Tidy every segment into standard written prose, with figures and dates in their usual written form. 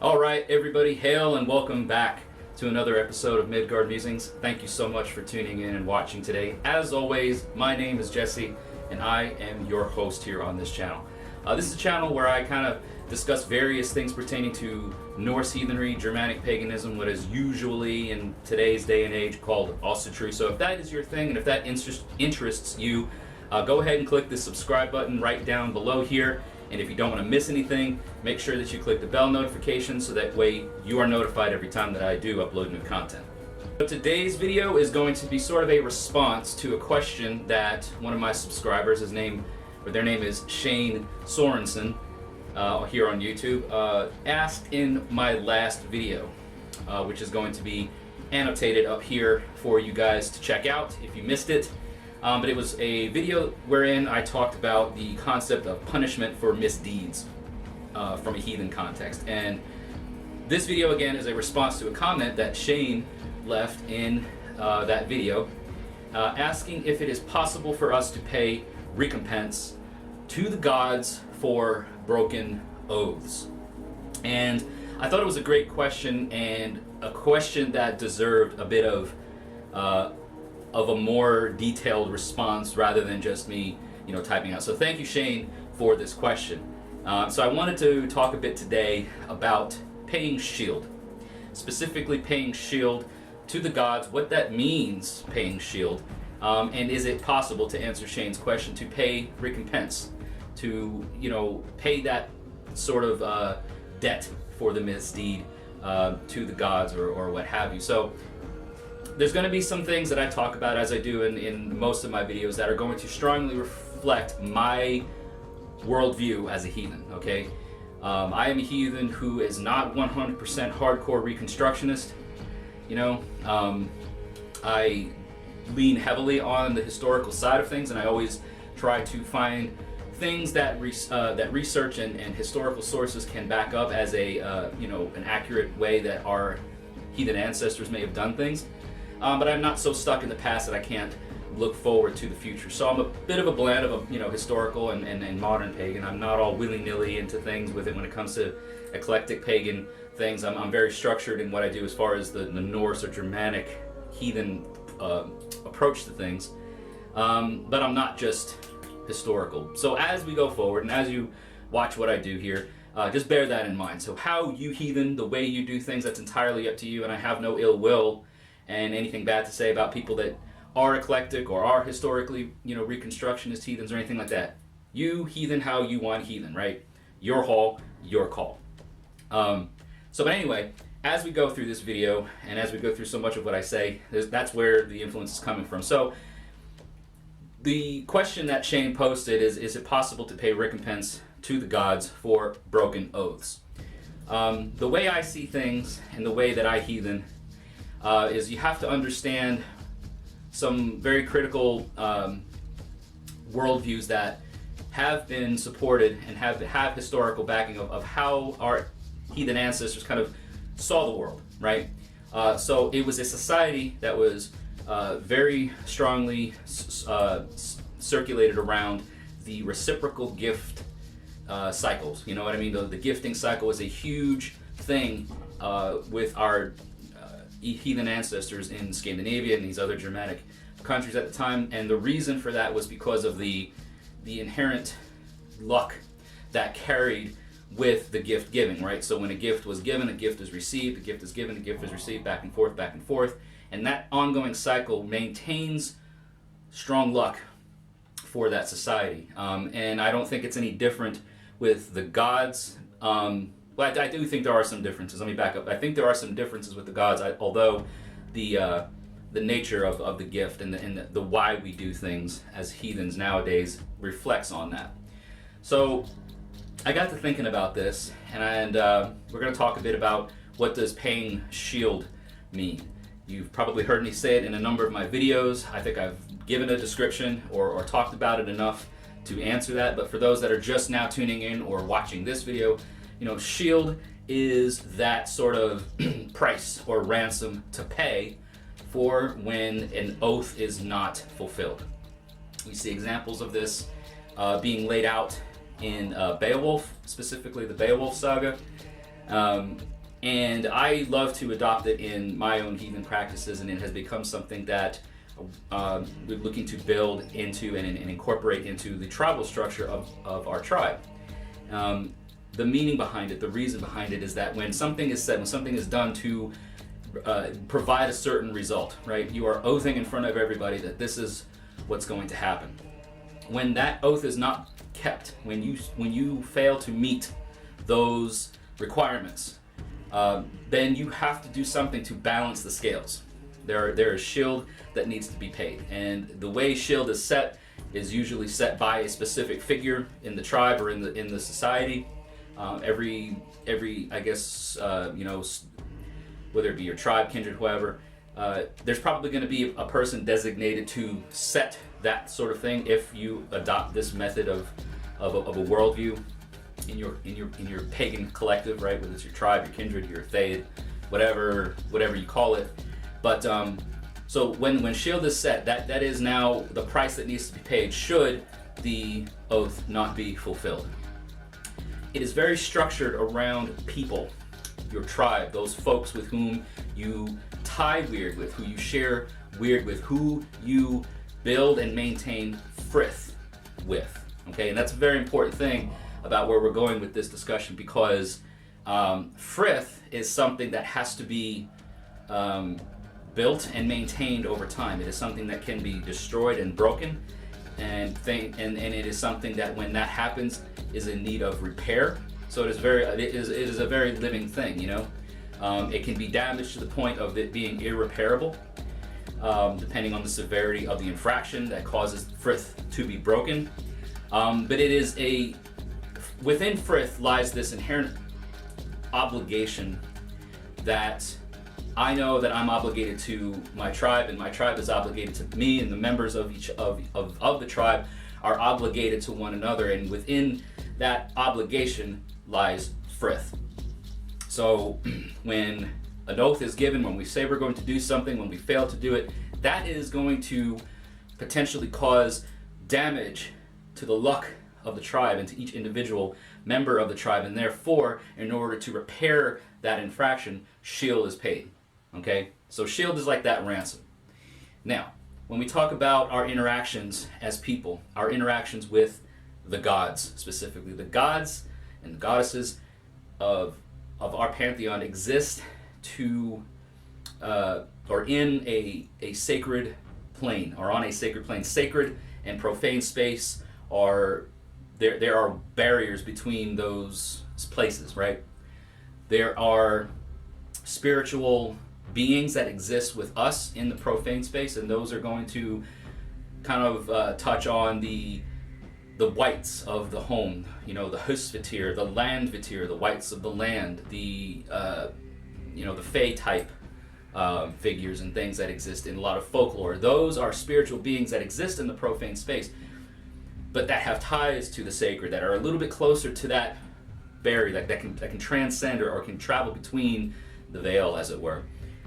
All right, everybody, hail and welcome back to another episode of Midgard Musings. Thank you so much for tuning in and watching today. As always, my name is Jesse, and I am your host here on this channel. This is a channel where I kind of discuss various things pertaining to Norse heathenry, Germanic paganism, what is usually in today's day and age called ossetry. So if that is your thing and if that interests you, go ahead and click the subscribe button right down below here. And if you don't want to miss anything, make sure that you click the bell notification so that way you are notified every time that I do upload new content. So today's video is going to be sort of a response to a question that one of my subscribers, their name is Shane Sorensen, here on YouTube, asked in my last video, which is going to be annotated up here for you guys to check out if you missed it. But it was a video wherein I talked about the concept of punishment for misdeeds from a heathen context. And this video, again, is a response to a comment that Shane left in that video, asking if it is possible for us to pay recompense to the gods for broken oaths. And I thought it was a great question, and a question that deserved a bit of a more detailed response rather than just me, typing out. So thank you, Shane, for this question. So I wanted to talk a bit today about paying shield, specifically paying shield to the gods, what that means, paying shield, and is it possible, to answer Shane's question, to pay recompense, to pay that sort of debt for the misdeed to the gods or what have you. So there's going to be some things that I talk about, as I do in most of my videos, that are going to strongly reflect my worldview as a heathen, okay? I am a heathen who is not 100% hardcore Reconstructionist. I lean heavily on the historical side of things, and I always try to find things that research and historical sources can back up as an accurate way that our heathen ancestors may have done things. But I'm not so stuck in the past that I can't look forward to the future. So I'm a bit of a blend of historical and modern pagan. I'm not all willy-nilly into things with it when it comes to eclectic pagan things. I'm very structured in what I do as far as the Norse or Germanic heathen approach to things. But I'm not just historical. So as we go forward and as you watch what I do here, just bear that in mind. So how you heathen, the way you do things, that's entirely up to you, and I have no ill will and anything bad to say about people that are eclectic or are historically, Reconstructionist heathens or anything like that. You heathen how you want heathen, right? Your hall, your call. But anyway, as we go through this video and as we go through so much of what I say, that's where the influence is coming from. So the question that Shane posted is it possible to pay recompense to the gods for broken oaths? The way I see things and the way that I heathen is you have to understand some very critical worldviews that have been supported and have historical backing of how our heathen ancestors kind of saw the world, right? So it was a society that was very strongly circulated around the reciprocal gift cycles. You know what I mean? The gifting cycle was a huge thing with our heathen ancestors in Scandinavia and these other Germanic countries at the time, and the reason for that was because of the inherent luck that carried with the gift giving, right? So when a gift was given, a gift is received, a gift is given, a gift is received, back and forth, and that ongoing cycle maintains strong luck for that society. And I don't think it's any different with the gods. Well, I do think there are some differences. Let me back up. I think there are some differences with the gods, although the nature of the gift and the why we do things as heathens nowadays reflects on that. So I got to thinking about this, and we're going to talk a bit about what does paying shield mean. You've probably heard me say it in a number of my videos. I think I've given a description or talked about it enough to answer that, but for those that are just now tuning in or watching this video, shield is that sort of price or ransom to pay for when an oath is not fulfilled. We see examples of this being laid out in Beowulf, specifically the Beowulf saga. And I love to adopt it in my own heathen practices, and it has become something that we're looking to build into and incorporate into the tribal structure of our tribe. The meaning behind it, the reason behind it, is that when something is said, when something is done to provide a certain result, right? You are oathing in front of everybody that this is what's going to happen. When that oath is not kept, when you fail to meet those requirements, then you have to do something to balance the scales. There is shield that needs to be paid, and the way shield is set is usually set by a specific figure in the tribe or in the society. Every I guess whether it be your tribe, kindred, whoever, there's probably going to be a person designated to set that sort of thing if you adopt this method of a worldview in your pagan collective, right? Whether it's your tribe, your kindred, your Thaid, whatever you call it. But so when shield is set, that is now the price that needs to be paid should the oath not be fulfilled. It is very structured around people, your tribe, those folks with whom you tie weird with, who you share weird with, who you build and maintain frith with. Okay, and that's a very important thing about where we're going with this discussion, because frith is something that has to be built and maintained over time. It is something that can be destroyed and broken, and it is something that when that happens is in need of repair. So it is a very living thing, you know. It can be damaged to the point of it being irreparable, depending on the severity of the infraction that causes frith to be broken. But it is within frith lies this inherent obligation that I know that I'm obligated to my tribe, and my tribe is obligated to me, and the members of each of the tribe are obligated to one another, and within that obligation lies frith. So when an oath is given, when we say we're going to do something, when we fail to do it, that is going to potentially cause damage to the luck of the tribe and to each individual member of the tribe, and therefore, in order to repair that infraction, shield is paid. Okay, so shield is like that ransom. Now, when we talk about our interactions as people, our interactions with the gods, specifically the gods and the goddesses of our pantheon exist or in a sacred plane, or on a sacred plane. Sacred and profane space are there are barriers between those places, right? There are spiritual beings that exist with us in the profane space, and those are going to kind of touch on the whites of the home, you know, the husvitir, the landvitir, the whites of the land, the fae type figures and things that exist in a lot of folklore. Those are spiritual beings that exist in the profane space, but that have ties to the sacred, that are a little bit closer to that barrier, that can transcend or can travel between the veil, as it were.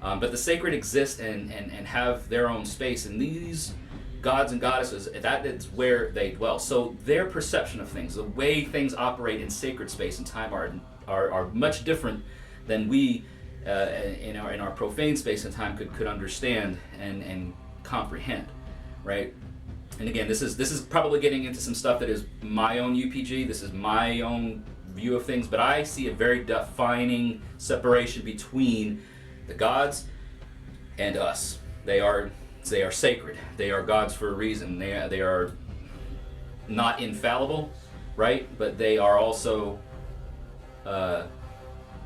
But the sacred exist and have their own space, and these gods and goddesses, that is where they dwell. So their perception of things, the way things operate in sacred space and time are much different than we in our profane space and time could understand and comprehend, right? And again, this is probably getting into some stuff that is my own UPG. This is my own view of things, but I see a very defining separation between the gods and us. They are sacred. They are gods for a reason. They are not infallible, right? But they are also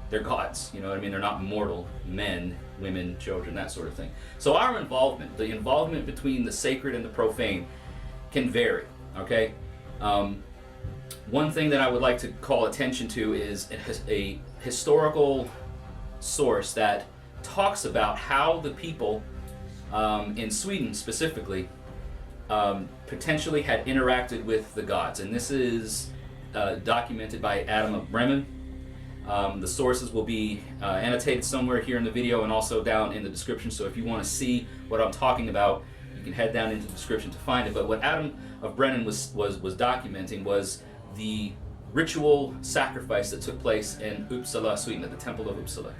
they're gods. You know what I mean? They're not mortal men, women, children, that sort of thing. So our involvement, the involvement between the sacred and the profane, can vary. Okay. One thing that I would like to call attention to is a historical source that talks about how the people in Sweden specifically potentially had interacted with the gods, and this is documented by Adam of Bremen. The sources will be annotated somewhere here in the video and also down in the description, so if you want to see what I'm talking about, you can head down into the description to find it. But what Adam of Bremen was documenting was the ritual sacrifice that took place in Uppsala, Sweden, at the Temple of Uppsala.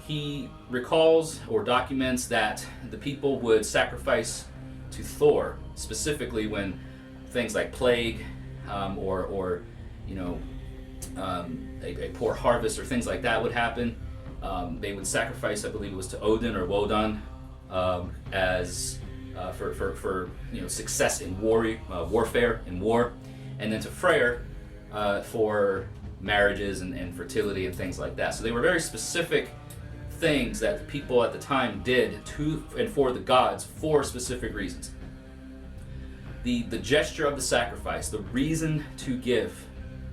He recalls or documents that the people would sacrifice to Thor, specifically when things like plague or a poor harvest or things like that would happen. They would sacrifice, I believe it was to Odin or Wodan, as for success in warfare in war, and then to Freyr for marriages and fertility and things like that. So they were very specific things that the people at the time did to and for the gods for specific reasons. The gesture of the sacrifice, the reason to give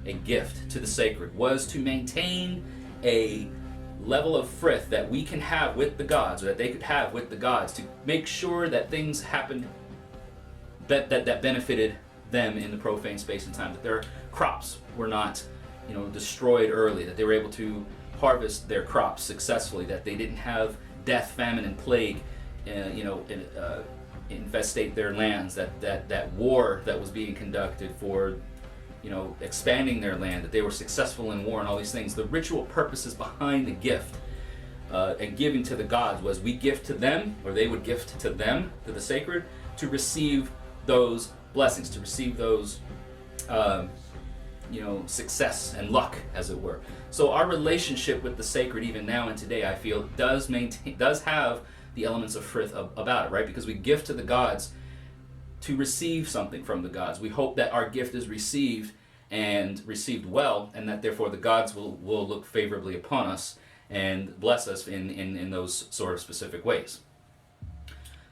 a gift to the sacred, was to maintain a level of frith that we can have with the gods, or that they could have with the gods, to make sure that things happened that benefited them in the profane space and time, that their crops were not destroyed early, that they were able to harvest their crops successfully, that they didn't have death, famine, and plague infestate their lands, that war that was being conducted for expanding their land, that they were successful in war and all these things. The ritual purposes behind the gift and giving to the gods was we gift to them, or they would gift to them, to the sacred, to receive those blessings, to receive those success and luck, as it were. So our relationship with the sacred, even now and today, I feel does have the elements of frith about it, right? Because we gift to the gods to receive something from the gods. We hope that our gift is received and received well, and that therefore the gods will look favorably upon us and bless us in those sort of specific ways.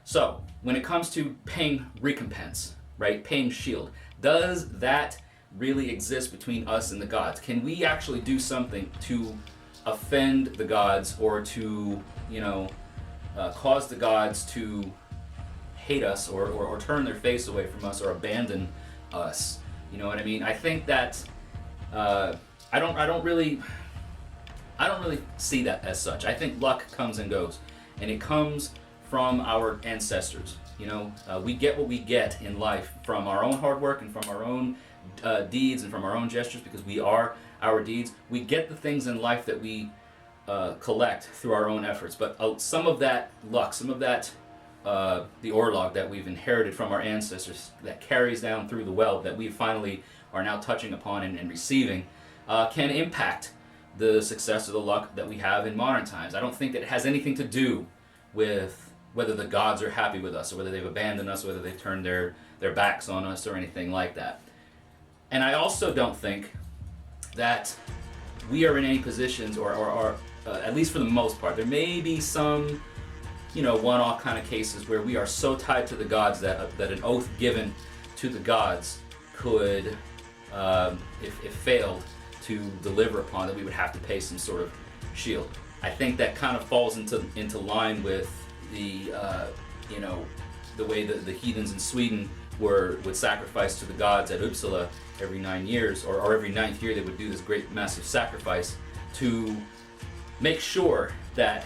So when it comes to paying recompense, right, paying shield, does that really exist between us and the gods? Can we actually do something to offend the gods, or to cause the gods to hate us, or turn their face away from us, or abandon us? You know what I mean? I think that I don't really see that as such. I think luck comes and goes, and it comes from our ancestors. We get what we get in life from our own hard work and from our own deeds and from our own gestures, because we are our deeds. We get the things in life that we collect through our own efforts, but some of that luck, some of that the orlog that we've inherited from our ancestors, that carries down through the well, that we finally are now touching upon and receiving, can impact the success or the luck that we have in modern times. I don't think that it has anything to do with whether the gods are happy with us, or whether they've abandoned us, whether they've turned their backs on us, or anything like that. And I also don't think that we are in any positions, or at least for the most part, there may be some one-off kind of cases where we are so tied to the gods that an oath given to the gods could, if failed to deliver upon, that we would have to pay some sort of shield. I think that kind of falls into line with the way that the heathens in Sweden would sacrifice to the gods at Uppsala every 9 years, or every 9th year they would do this great massive sacrifice to make sure that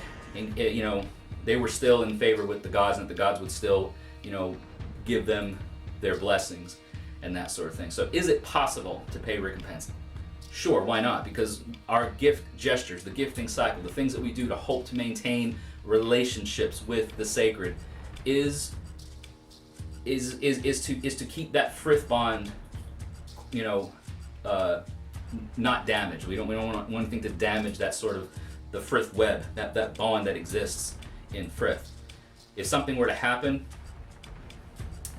they were still in favor with the gods, and that the gods would still give them their blessings and that sort of thing. So is it possible to pay recompense? Sure, why not? Because our gift gestures, the gifting cycle, the things that we do to hope to maintain relationships with the sacred is to keep that frith bond not damaged. We don't want anything to damage that sort of the frith web, that bond that exists in frith. If something were to happen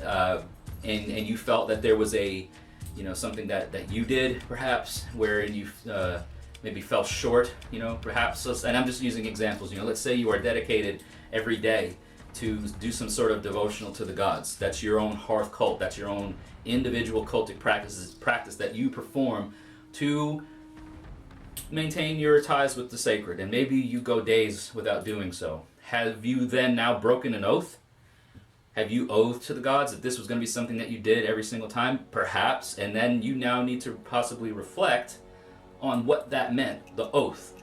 and you felt that there was a something that you did perhaps where you maybe fell short, perhaps, and I'm just using examples, let's say you are dedicated every day to do some sort of devotional to the gods. That's your own hearth cult, that's your own individual cultic practice that you perform to maintain your ties with the sacred, and maybe you go days without doing so. Have you then now broken an oath? Have you oathed to the gods that this was going to be something that you did every single time? Perhaps. And then you now need to possibly reflect on what that meant, the oath,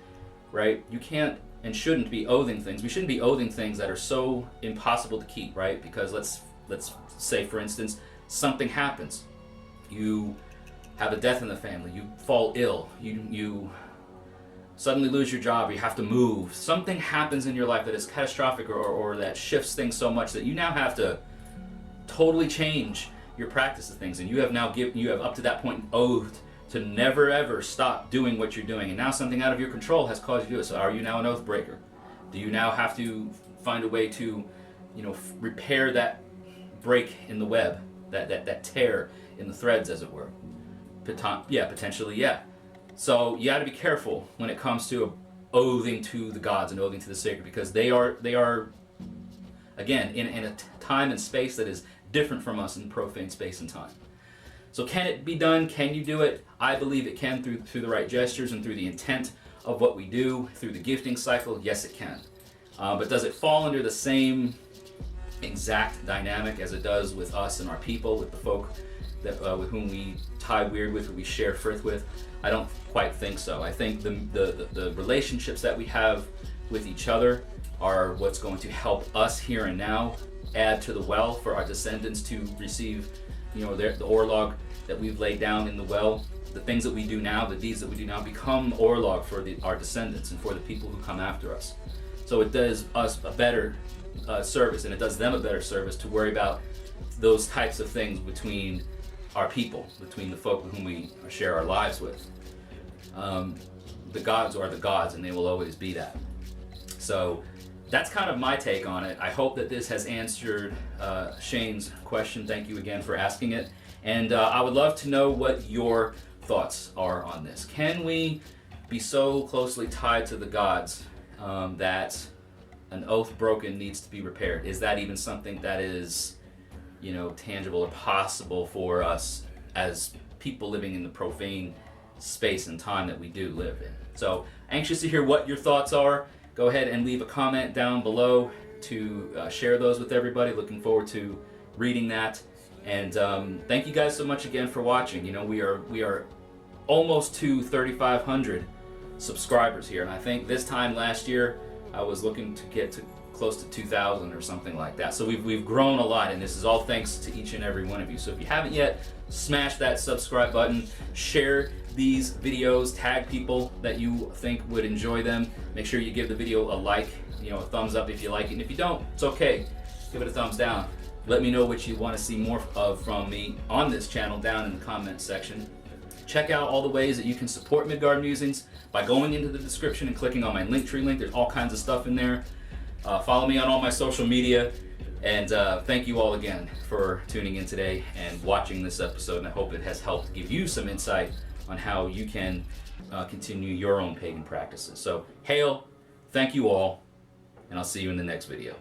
right? You can't and shouldn't be oathing things. We shouldn't be oathing things that are so impossible to keep, right? Because let's say, for instance, something happens. You have a death in the family, you fall ill, you suddenly lose your job, or you have to move, something happens in your life that is catastrophic, or that shifts things so much that you now have to totally change your practice of things, and you have up to that point oathed to never ever stop doing what you're doing, and now something out of your control has caused you to do it. So are you now an oath breaker? Do you now have to find a way to, repair that break in the web, that tear in the threads, as it were? Potentially, yeah. So you got to be careful when it comes to oathing to the gods and oathing to the sacred, because they are again in a time and space that is different from us in profane space and time. So can it be done? Can you do it? I believe it can through the right gestures and through the intent of what we do, through the gifting cycle. Yes, it can. But does it fall under the same exact dynamic as it does with us and our people, with the folk that with whom we tie weird with, or we share Frith with? I don't quite think so. I think the relationships that we have with each other are what's going to help us here and now add to the well for our descendants to receive, the orlog that we've laid down in the well. The things that we do now, the deeds that we do now, become orlog for our descendants and for the people who come after us. So it does us a better service, and it does them a better service to worry about those types of things between our people, between the folk with whom we share our lives with. The gods are the gods, and they will always be that. So that's kind of my take on it. I hope that this has answered Shane's question. Thank you again for asking it. And I would love to know what your thoughts are on this. Can we be so closely tied to the gods that an oath broken needs to be repaired? Is that even something that is, tangible or possible for us as people living in the profane space and time that we do live in? So anxious to hear what your thoughts are. Go ahead and leave a comment down below to share those with everybody. Looking forward to reading that. And thank you guys so much again for watching. We are almost to 3,500 subscribers here, and I think this time last year I was looking to get to close to 2,000 or something like that. So we've grown a lot, and this is all thanks to each and every one of you. So if you haven't yet, smash that subscribe button, share these videos, tag people that you think would enjoy them. Make sure you give the video a like, a thumbs up if you like it, and if you don't, it's okay. Give it a thumbs down. Let me know what you want to see more of from me on this channel down in the comments section. Check out all the ways that you can support Midgard Musings by going into the description and clicking on my Linktree link. There's all kinds of stuff in there. Follow me on all my social media, and thank you all again for tuning in today and watching this episode, and I hope it has helped give you some insight on how you can continue your own pagan practices. So hail, thank you all, and I'll see you in the next video.